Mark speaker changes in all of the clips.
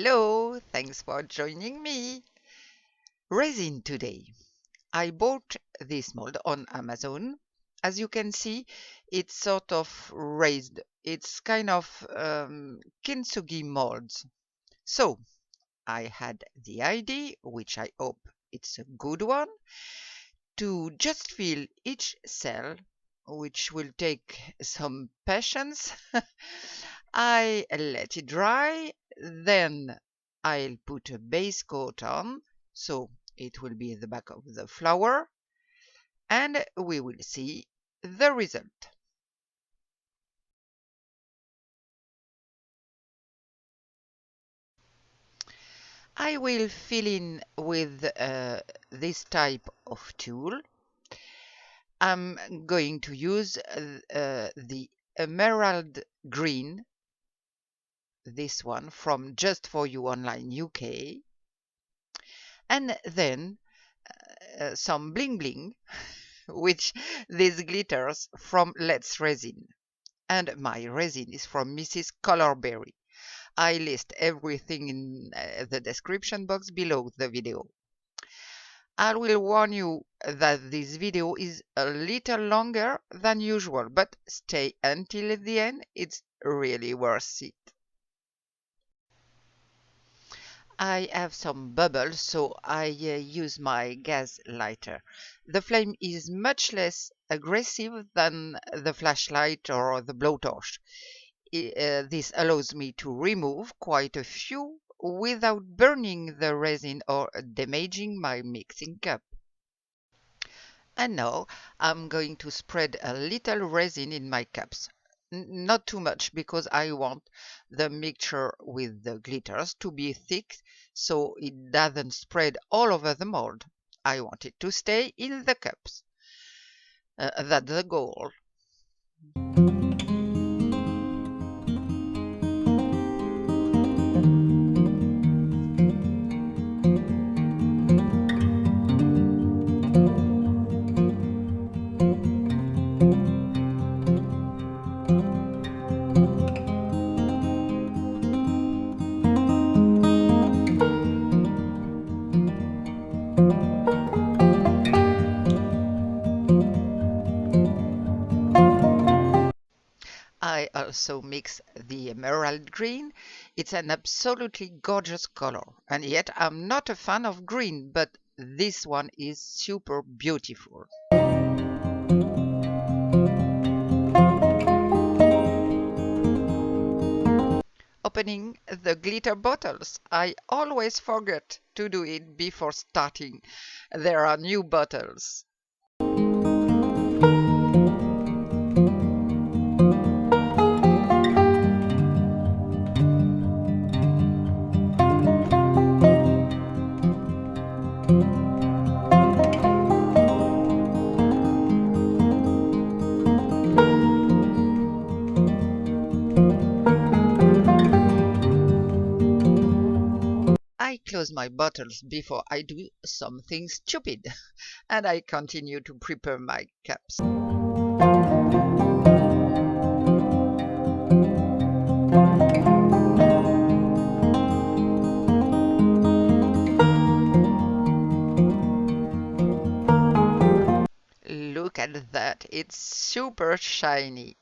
Speaker 1: Hello, thanks for joining me. Resin today. I bought this mold on Amazon. As you can see, it's sort of raised. It's kind of kintsugi molds. So I had the idea, which I hope it's a good one, to just fill each cell, which will take some patience. I let it dry, then I'll put a base coat on, so it will be at the back of the flower, and we will see the result. I will fill in with this type of tool. I'm going to use the emerald green, this one from Just For You Online UK, and then some bling bling, which these glitters from Let'sResin. And my resin is from Mrs. Colorberry. I list everything in the description box below the video. I will warn you that this video is a little longer than usual, but stay until the end, it's really worth it. I have some bubbles, so I use my gas lighter. The flame is much less aggressive than the flashlight or the blowtorch. This allows me to remove quite a few without burning the resin or damaging my mixing cup. And now I'm going to spread a little resin in my cups. Not too much, because I want the mixture with the glitters to be thick so it doesn't spread all over the mold. I want it to stay in the cups. That's the goal. I also mix the emerald green. It's an absolutely gorgeous color, and yet I'm not a fan of green, but this one is super beautiful. Opening the glitter bottles. I always forget to do it before starting. There are new bottles. I close my bottles before I do something stupid, and I continue to prepare my cups. Look at that, it's super shiny.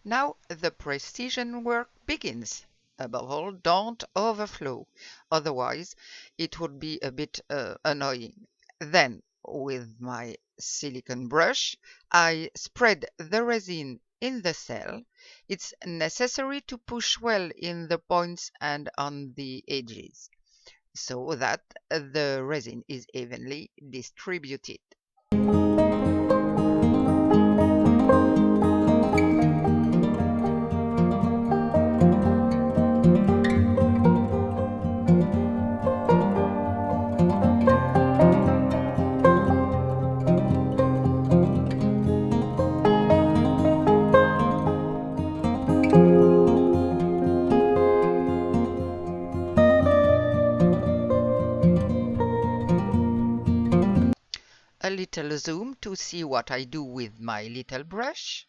Speaker 1: Now the precision work begins. Above all, don't overflow, otherwise it would be a bit annoying. Then, with my silicone brush, I spread the resin in the cell. It's necessary to push well in the points and on the edges so that the resin is evenly distributed. A little zoom to see what I do with my little brush.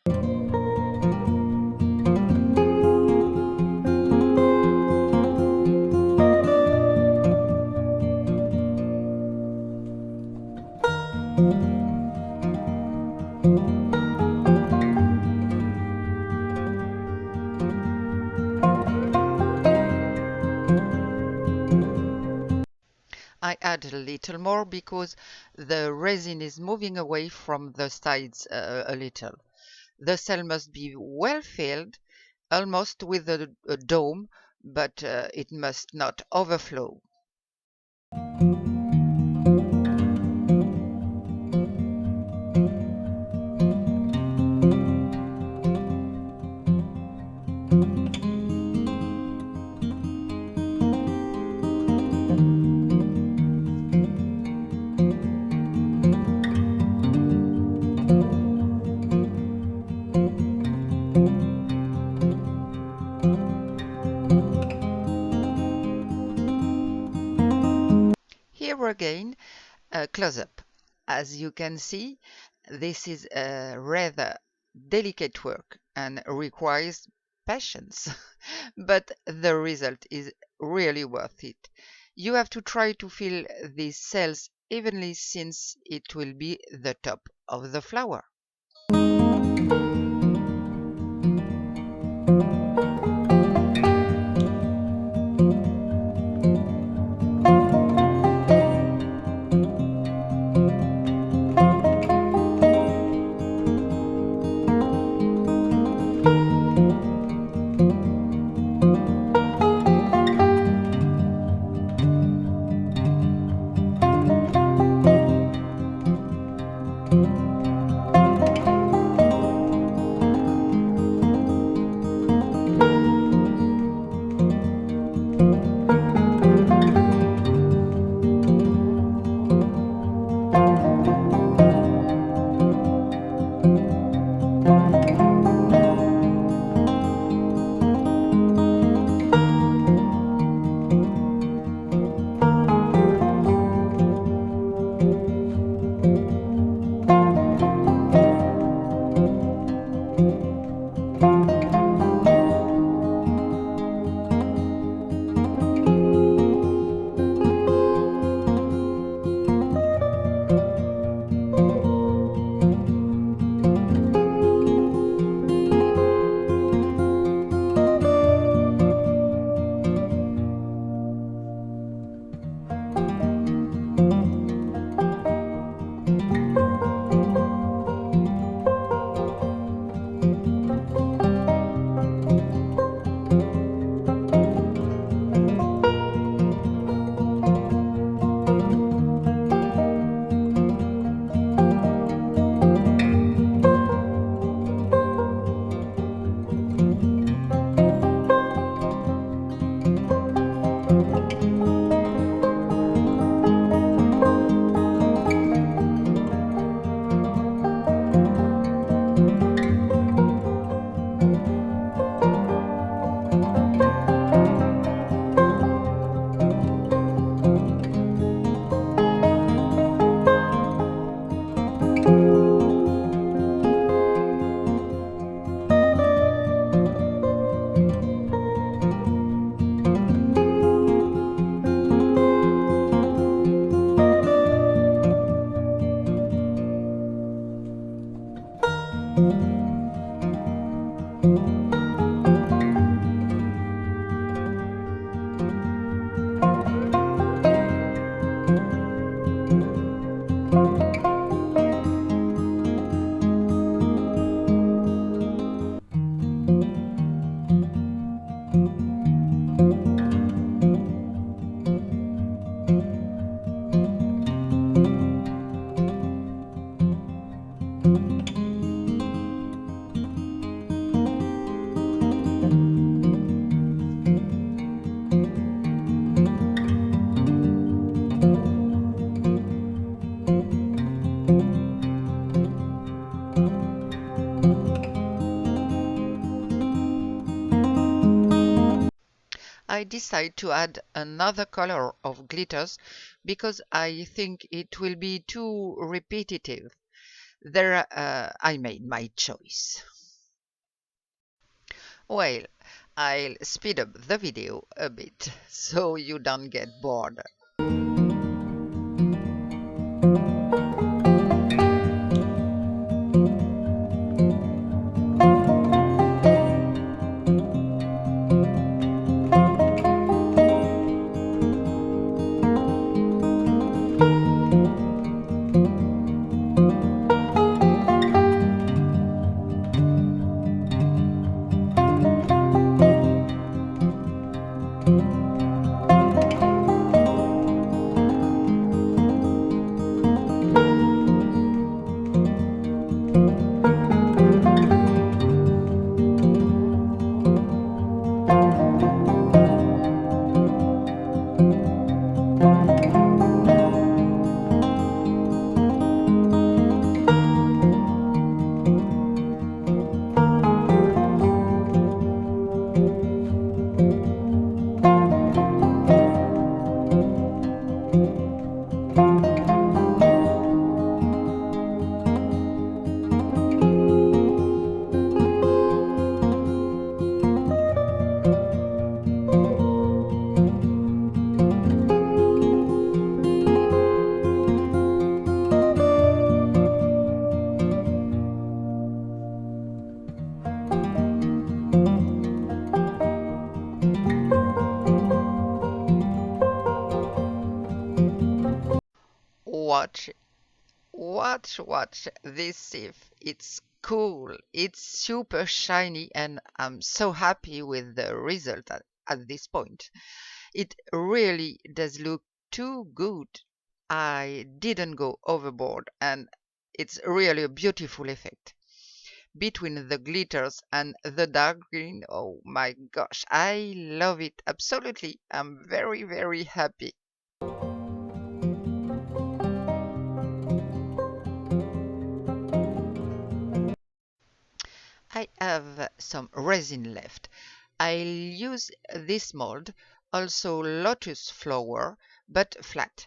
Speaker 1: I add a little more because the resin is moving away from the sides a little. The cell must be well filled, almost with a dome, but it must not overflow. Here again, a close-up. As you can see, this is a rather delicate work and requires patience, but the result is really worth it. You have to try to fill these cells evenly since it will be the top of the flower. decided to add another color of glitters because I think it will be too repetitive. There, I made my choice. Well, I'll speed up the video a bit so you don't get bored. Watch, watch this sieve. It's cool, it's super shiny, and I'm so happy with the result at this point. It really does look too good. I didn't go overboard, and it's really a beautiful effect. Between the glitters and the dark green, oh my gosh, I love it absolutely. I'm very, very happy. I have some resin left. I'll use this mold, also lotus flower, but flat.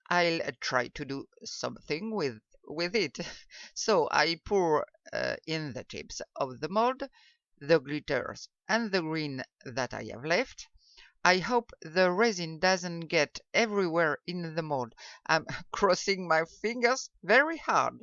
Speaker 1: I'll try to do something with it. So I pour in the tips of the mold, the glitters and the green that I have left. I hope the resin doesn't get everywhere in the mold. I'm crossing my fingers very hard.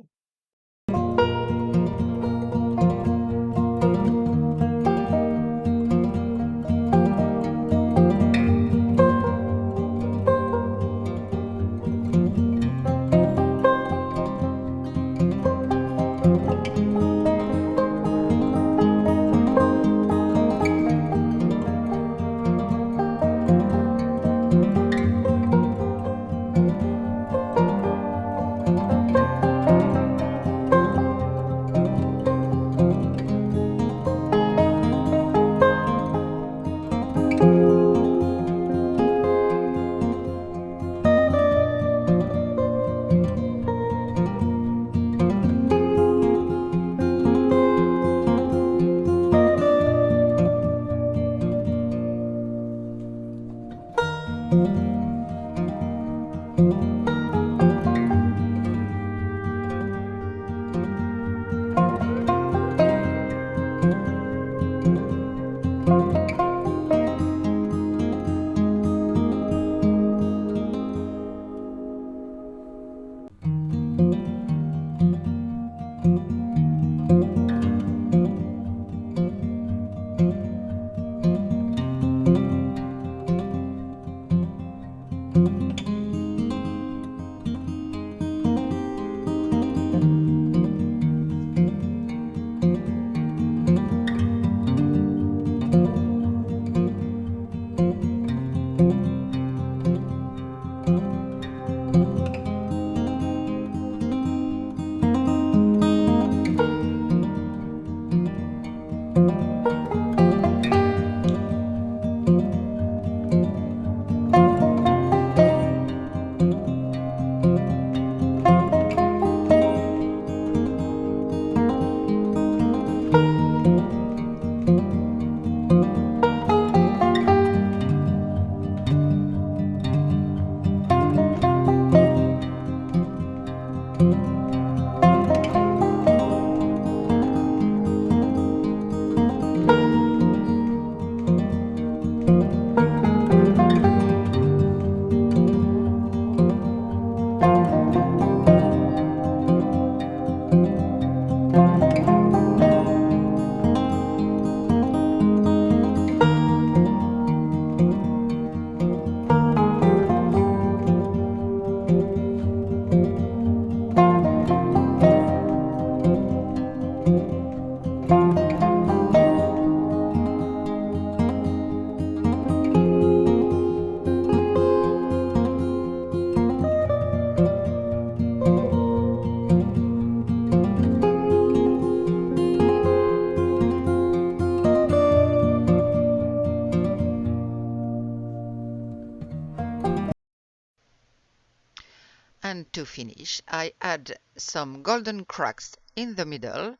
Speaker 1: And to finish, I add some golden cracks in the middle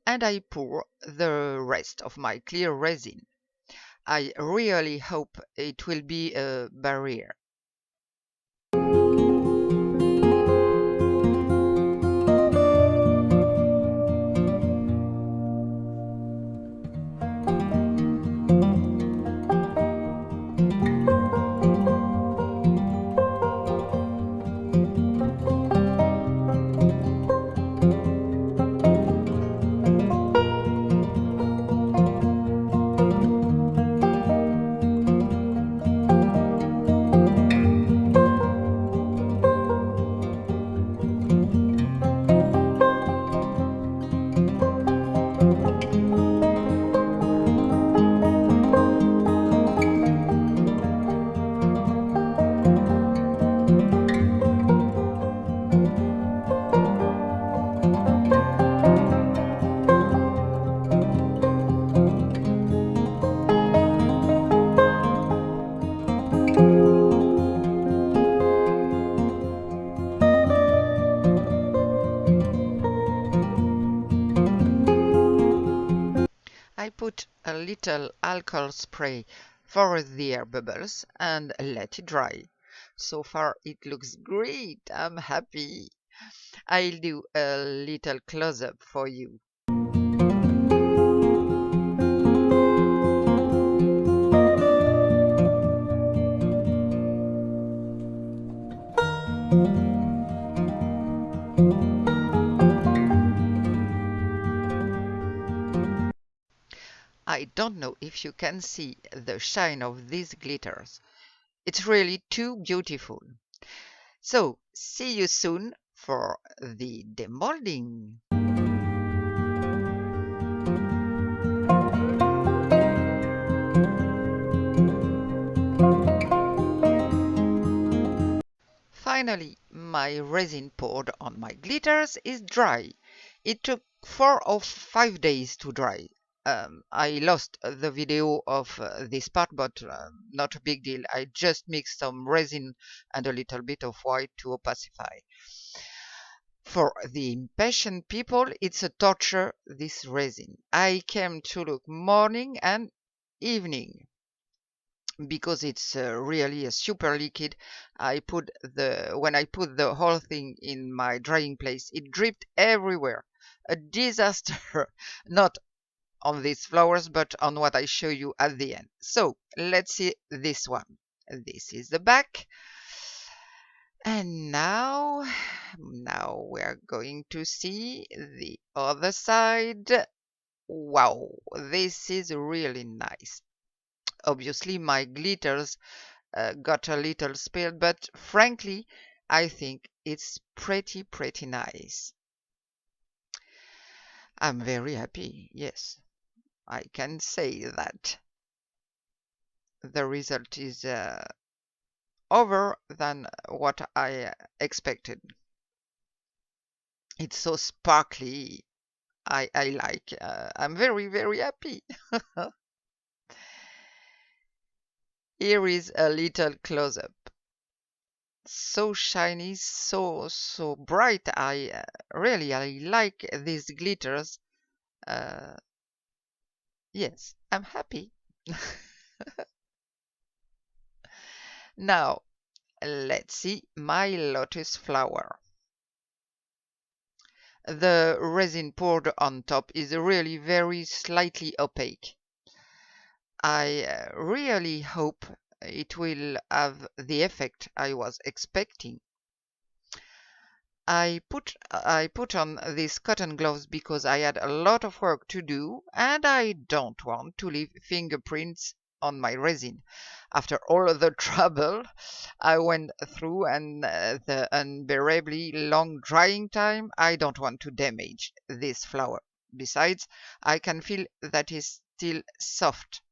Speaker 1: and I pour the rest of my clear resin. I really hope it will be a barrier. I put a little alcohol spray for the air bubbles and let it dry. So far it looks great. I'm happy. I'll do a little close-up for you. I don't know if you can see the shine of these glitters. It's really too beautiful. So, see you soon for the demolding. Finally, my resin poured on my glitters is dry. It took 4 or 5 days to dry. I lost the video of this part, but not a big deal. I just mixed some resin and a little bit of white to opacify. For the impatient people, it's a torture, this resin. I came to look morning and evening because it's really a super liquid. When I put the whole thing in my drying place, it dripped everywhere. A disaster, not on these flowers, but on what I show you at the end. So let's see this one. This is the back. And now we're going to see the other side. Wow, this is really nice. Obviously, my glitters got a little spilled, but frankly, I think it's pretty nice. I'm very happy. Yes, I can say that. The result is over than what I expected. It's so sparkly. I like. I'm very happy. Here is a little close-up. So shiny, so bright. I like these glitters. Uh, yes, I'm happy. Now, let's see my lotus flower. The resin poured on top is really very slightly opaque. I really hope it will have the effect I was expecting. I put on these cotton gloves because I had a lot of work to do and I don't want to leave fingerprints on my resin. After all the trouble I went through and the unbearably long drying time, I don't want to damage this flower. Besides, I can feel that it's still soft.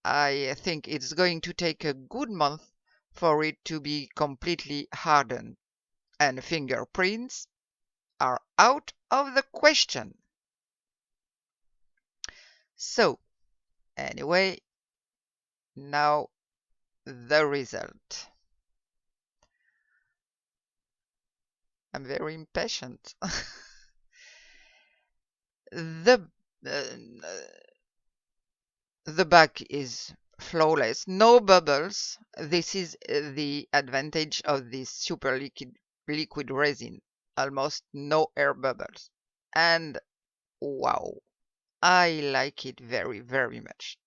Speaker 1: I think it's going to take a good month for it to be completely hardened, and fingerprints are out of the question. So, anyway, now the result. I'm very impatient. The the back is flawless, no bubbles. This is the advantage of this super liquid resin. Almost no air bubbles. And wow, I like it very, very much.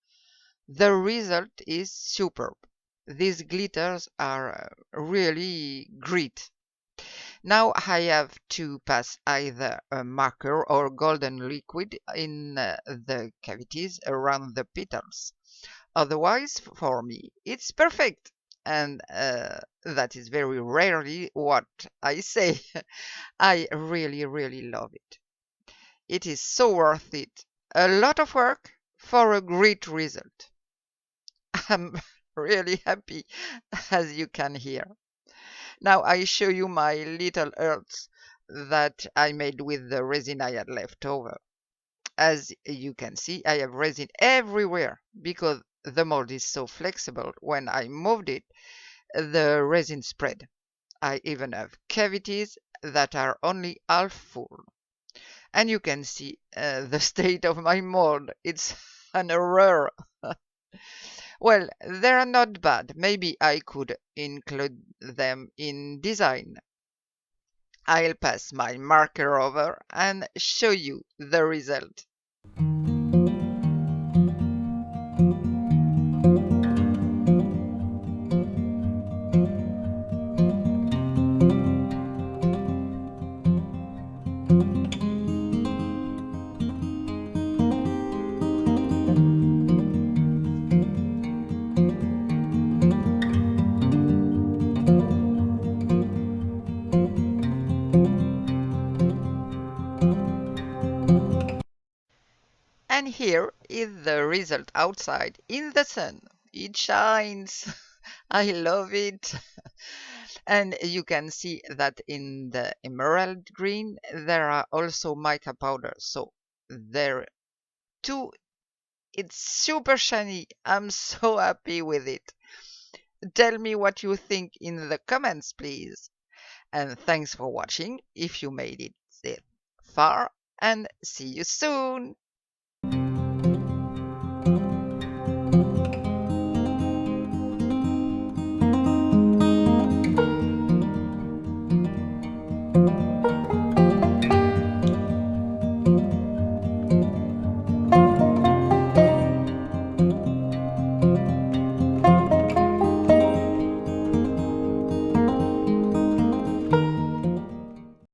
Speaker 1: The result is superb. These glitters are really great. Now I have to pass either a marker or golden liquid in the cavities around the petals. Otherwise, for me, it's perfect. And that is very rarely what I say. I really, really love it. It is so worth it. A lot of work for a great result. I'm really happy, as you can hear. Now I show you my little hearts that I made with the resin I had left over. As you can see, I have resin everywhere because the mold is so flexible. When I moved it, the resin spread. I even have cavities that are only half full. And you can see the state of my mold. It's an horror. Well, they're not bad. Maybe I could include them in design. I'll pass my marker over and show you the result. And here is the result outside in the sun. It shines. I love it. And you can see that in the emerald green, there are also mica powders. So there too, it's super shiny. I'm so happy with it. Tell me what you think in the comments, please. And thanks for watching if you made it this far, and see you soon.